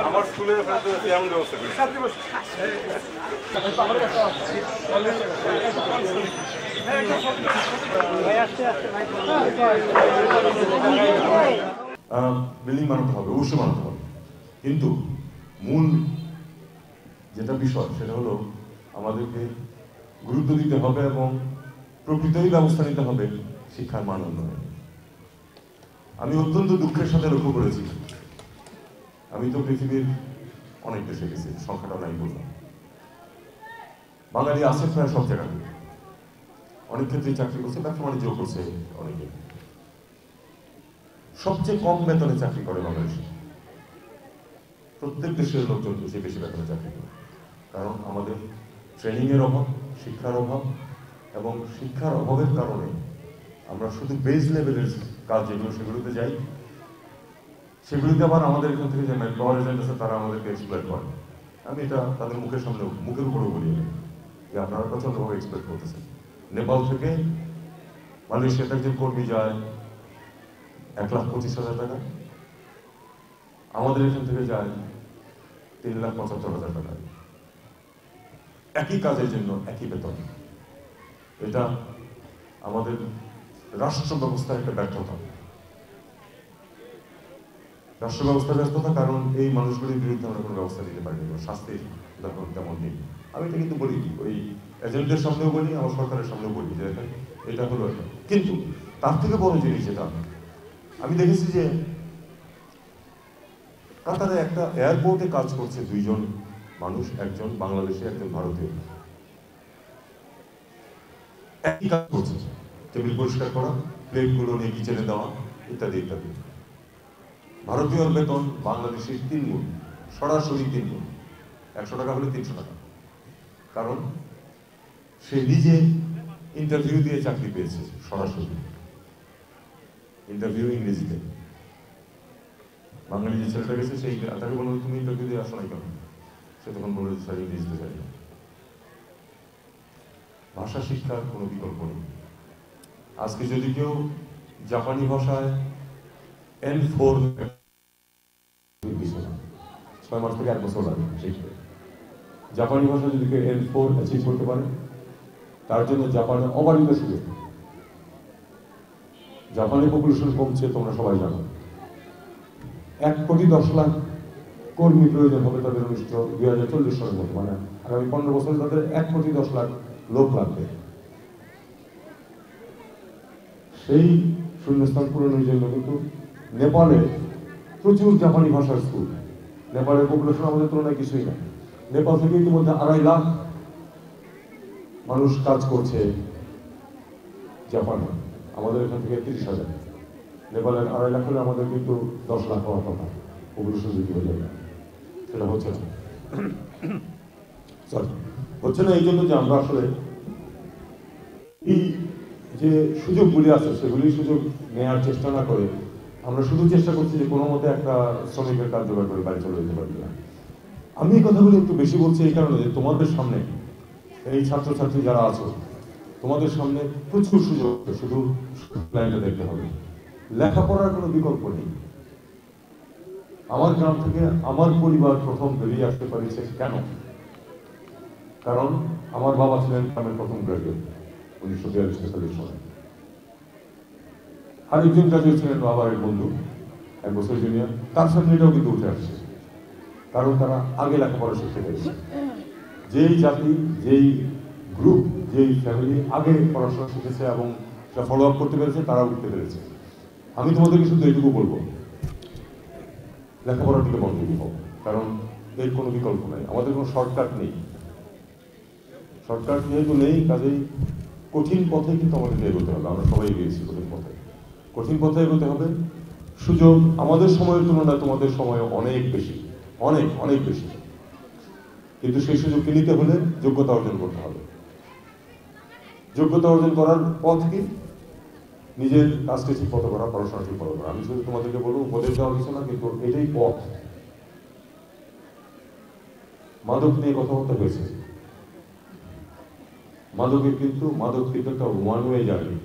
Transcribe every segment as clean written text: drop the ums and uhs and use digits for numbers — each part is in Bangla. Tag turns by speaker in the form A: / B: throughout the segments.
A: আমার স্কুলের এমন ব্যবস্থা করি।
B: বিল্ডিং বানাতে হবে, অবশ্যই বানাতে হবে, কিন্তু মূল যেটা বিষয় সেটা হলো আমাদেরকে গুরুত্ব দিতে হবে এবং প্রকৃতই ব্যবস্থা নিতে হবে শিক্ষার মান উন্নয়নে। আমি অত্যন্ত দুঃখের সাথে লক্ষ্য করেছি, আমি তো পৃথিবীর অনেক দেশে গেছি, সংখ্যাটা নাই বললাম, বাঙালি আছে প্রায় সব জায়গায়, অনেক ক্ষেত্রে চাকরি করছে, ব্যবসা বাণিজ্য করছে অনেকে। সবচেয়ে কম বেতনে চাকরি করে বাংলাদেশে, প্রত্যেক দেশের লোকজন বেশি বেতনে চাকরি করে, কারণ আমাদের ট্রেনিং এর অভাব, শিক্ষার অভাব, এবং শিক্ষার অভাবের কারণে আমরা শুধু বেস লেভেলের কাজ যেগুলো সেগুলোতে যাই, সেগুলিতে আবার আমাদের এখান থেকে যে ম্যান পাওয়ার এজেন্ট আছে তারা আমাদেরকে এক্সপ্লয়েট করে। আমি এটা তাদের মুখের উপরেও বলি যে আপনারা প্রচন্ডভাবে এক্সপ্লয়েট করতেছেন। নেপাল থেকে মালয়েশিয়াতে একজন কর্মী যায় 1,25,000 টাকা, আমাদের এখান থেকে যায় 3,75,000 টাকা, একই কাজের জন্য একই বেতন। এটা আমাদের রাষ্ট্র ব্যবস্থার একটা ব্যর্থতা, রাষ্ট্র ব্যবস্থার ব্যর্থতা, কারণ এই মানুষগুলির বিরুদ্ধে আমরা কোনো ব্যবস্থা নিতে পারিনি, শাস্তির উদাহরণ তেমন নেই। আমি এটা কিন্তু বলি, ওই এজেন্টদের সামনেও বলি, আমার সরকারের সামনেও বলি যে এটা হলো এটা। কিন্তু তার থেকে বড় জিনিস যেটা আমি দেখেছি যে কাতারে একটা এয়ারপোর্টে কাজ করছে দুইজন মানুষ, একজন বাংলাদেশি, একজন ভারতীয়, একই কাজ করছে, টেবিল পরিষ্কার করা, প্লেটগুলো নিয়ে কিচেনে দেওয়া, ইত্যাদি ইত্যাদি। ভারতীয় বেতন বাংলাদেশের 3 গুণ, সরাসরি 3 গুণ, 100 টাকা হলে 300 টাকা, কারণ সে নিজে ইন্টারভিউ দিয়ে চাকরি পেয়েছে, সরাসরি ইন্টারভিউ ইংরেজিতে। বাঙালি যে ছেলেটা গেছে সেই তাকে বললো তুমি ইন্টারভিউ দিয়ে আসো নাই কেন, সে তখন বললো যে স্যার ইংরেজিতে চাই না। ভাষা শিক্ষার কোনো বিকল্প নেই। আজকে যদি কেউ জাপানি ভাষায় N4 6 মাস থেকে 1 বছর লাগে শিখতে, জাপানি ভাষা যদি কেউ N4 অ্যাচিভ করতে পারে তার জন্য জাপানে অবারিত সুযোগ। জাপানের পপুলেশন কমছে তোমরা সবাই জানো, 1,10,00,000 কর্মী প্রয়োজন হবে তাদের 2040 সালের মধ্যে, মানে আগামী 15 বছরে তাদের 1,10,00,000 লোক লাগবে। সেই শূন্যস্থান পূরণের জন্য কিন্তু নেপালে প্রচুর জাপানি ভাষার স্কুল, নেপালের পপুলেশন আমাদের তুলনায় কিছুই না। নেপাল থেকে ইতিমধ্যে 2.5 লাখ মানুষ কাজ করছে জাপানে, আমাদের এখান থেকে 30,000, নেপালের 2.5 লাখ হলে আমাদের কিন্তু 10 লাখ হওয়ার কথা, পপুলেশন যদি হয়ে যাবে, সেটা হচ্ছে না। হচ্ছে না এই জন্য যে আমরা আসলে এই যে সুযোগগুলি আছে সেগুলি সুযোগ নেওয়ার চেষ্টা না করে আমরা শুধু চেষ্টা করছি যে কোনো মতে একটা শ্রমিকের কাজ জোগাড় করে বাড়ি চলে যেতে পারি না। আমি এই কথাগুলো একটু বেশি বলছি এই কারণে যে তোমাদের সামনে এই ছাত্রছাত্রী যারা আছো তোমাদের সামনে প্রচুর সুযোগ, শুধু লাইনটা দেখতে হবে। লেখাপড়ার কোনো বিকল্প নেই। আমার গ্রাম থেকে আমার পরিবার প্রথম বেরিয়ে আসতে পারছে কেন? কারণ আমার বাবা ছিলেন গ্রামের প্রথম গ্রাজুয়েট 1942-43 সালে, আরেকজন গ্রাজুয়েট ছিলেন বাবার বন্ধু, 1 বছর জুনিয়র, তার ফ্যামিলিটাও কিন্তু উঠে আসছে, কারণ তারা আগে লেখাপড়া শিখতে পেরেছে। যেই জাতি, যেই গ্রুপ, যেই ফ্যামিলি আগে পড়াশোনা শিখেছে এবং সেটা ফলো আপ করতে পেরেছে তারা উঠতে পেরেছে। আমি তোমাদেরকে শুধু এইটুকু বলবো, লেখাপড়ার দিকে মনোযোগী হোক, কারণ এর কোনো বিকল্প নাই, আমাদের কোনো শর্টকাট নেই। শর্টকাট যেহেতু নেই, কাজেই কঠিন পথে কিন্তু আমাদেরকে এগোতে হবে। আমরা সবাই এগিয়েছি কঠিন পথে, কঠিন পথে এগোতে হবে। সুযোগ আমাদের সময়ের তুলনায় তোমাদের সময় অনেক বেশি, অনেক অনেক বেশি, কিন্তু সেই সুযোগকে নিতে হলে যোগ্যতা অর্জন করতে হবে। যোগ্যতা অর্জন করার পথ কি? নিজের কাজকে ঠিক মতো করা, পড়াশোনা ঠিক মতো করা। আমি শুধু তোমাদেরকে বলবো, উপদেশ দেওয়ার কিছু না, কিন্তু এটাই পথ। মাদক নিয়ে কথা বলতে হয়েছে, মাদকের কিন্তু একটা ওয়ান ওয়ে জার্নি,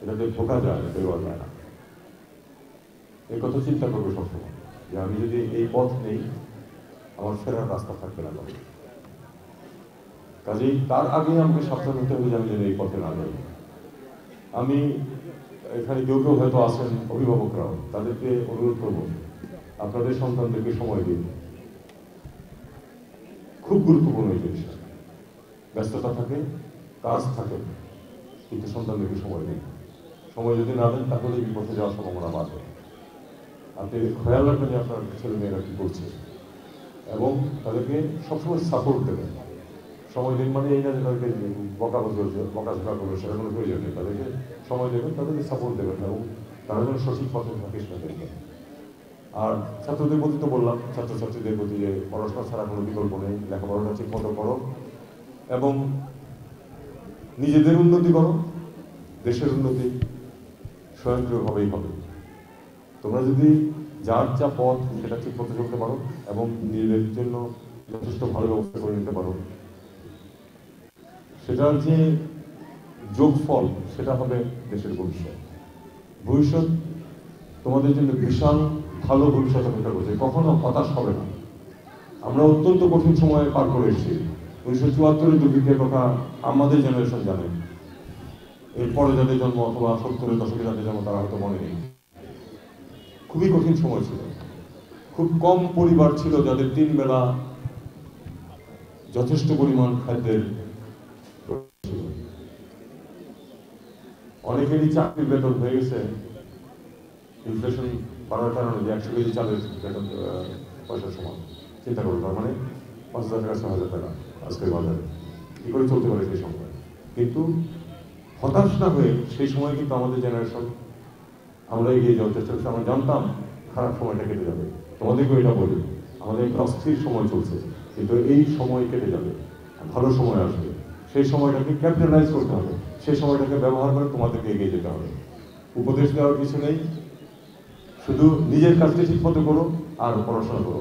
B: এটাতে ঢোকা যায়, এটা দেওয়া যায় না। এই কথা চিন্তা করবো সবসময় যে আমি যদি এই পথ নেই আমার ফেরার রাস্তা থাকবে না। কাজেই তার আগে আমাকে সাবধান হতে হবে যে আমি যেন এই পথে না যাই। আমি এখানে কেউ কেউ হয়তো আছেন অভিভাবকরাও, তাদেরকে অনুরোধ করবো আপনাদের সন্তানদেরকে সময় দিন। খুব গুরুত্বপূর্ণ এই জিনিসটা। ব্যস্ততা থাকে, কাজ থাকে, কিন্তু সন্তানদেরকে সময় দিন। সময় যদি না দেন তাহলে বিপথে যাওয়ার সম্ভাবনা বাড়বে। আপনি খেয়াল রাখবেন যে আপনার ছেলেমেয়েরা কি করছে এবং তাদেরকে সবসময় সাপোর্ট দেবেন। সময় দিন মানে এই না যে তাদেরকে বকাঝকা করবে, সেটা কোনো প্রয়োজন নেই। তাদেরকে সময় দেবেন, তাদেরকে সাপোর্ট দেবেন এবং তারা যেন সঠিক পথে থাকে সেটা দেখবেন। আর ছাত্রদের প্রতি তো বললাম, ছাত্রছাত্রীদের প্রতি যে পড়াশোনা ছাড়া কোনো বিকল্প নেই, লেখাপড়াটা ঠিক মতো করো এবং নিজেদের উন্নতি করো, দেশের উন্নতি স্বয়ংক্রিয়ভাবেই হবে। তোমরা যদি যার যা পথ সেটা ঠিক মতো চলতে পারো এবং নিজেদের জন্য যথেষ্ট ভালো ব্যবস্থা করে নিতে পারো, সেটার যে যোগফল সেটা হবে দেশের ভবিষ্যৎ। ভবিষ্যৎ তোমাদের জন্য বিশাল ভালো ভবিষ্যৎ অপেক্ষা করছে, কখনো হতাশ হবে না। আমরা অত্যন্ত কঠিন সময়ে পার করে এসেছি। 1974-এর দুর্ভিক্ষের কথা আমাদের জেনারেশন জানে, এরপরে যাদের জন্ম অথবা 70-এর দশকে যাদের জন্ম তারা হয়তো মনে নেই। খুবই কঠিন সময় ছিল। খুব কম পরিবার ছিল যাদের 3 বেলা যথেষ্ট পরিমাণ খাদ্যের ছিল। অনেকেরই চাকরির বেতন হয়ে গেছে ইনফ্লেশন বাড়ার কারণে যে 100 কেজি চালের বেতন পয়সার সমান। চিন্তা করুন, তার মানে 5,000 টাকা 6,000 টাকা আজকের বাজারে কি করে চলতে পারে সেই সময়। কিন্তু হতাশ না হয়ে সেই সময় কিন্তু আমাদের জেনারেশন আমরা এগিয়ে যাওয়ার চেষ্টা করছি। আমরা জানতাম খারাপ সময়টা কেটে যাবে, তোমাদেরকেও এটা বলি, আমাদের একটা অস্থির সময় চলছে, কিন্তু এই সময় কেটে যাবে, ভালো সময় আসবে। সেই সময়টাকে ক্যাপিটালাইজ করতে হবে, সেই সময়টাকে ব্যবহার করে তোমাদেরকে এগিয়ে যেতে হবে। উপদেশ দেওয়ার কিছু নেই, শুধু নিজের কাজটা ঠিক মতো করো আর পড়াশোনা করো।